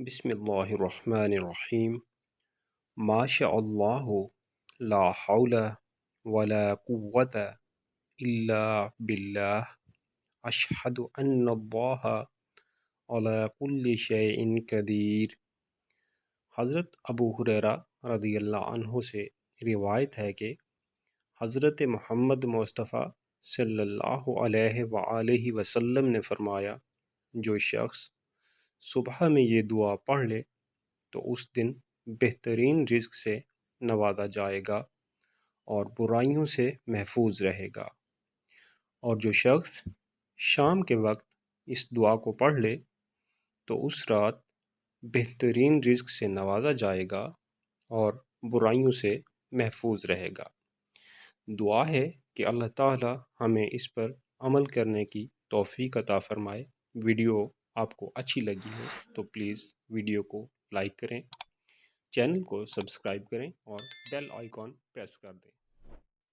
بسم اللہ الرحمن الرحیم ما شاء اللہ لا حول ولا قوة الا باللہ اشہد ان اللہ علی کل شیء قدیر۔ حضرت ابو ہریرہ رضی اللہ عنہ سے روایت ہے کہ حضرت محمد مصطفیٰ صلی اللہ علیہ وآلہ وسلم نے فرمایا، جو شخص صبح میں یہ دعا پڑھ لے تو اس دن بہترین رزق سے نوازا جائے گا اور برائیوں سے محفوظ رہے گا، اور جو شخص شام کے وقت اس دعا کو پڑھ لے تو اس رات بہترین رزق سے نوازا جائے گا اور برائیوں سے محفوظ رہے گا۔ دعا ہے کہ اللہ تعالی ہمیں اس پر عمل کرنے کی توفیق عطا فرمائے۔ ویڈیو آپ کو اچھی لگی ہو تو پلیز ویڈیو کو لائک کریں، چینل کو سبسکرائب کریں اور بیل آئیکن پریس کر دیں۔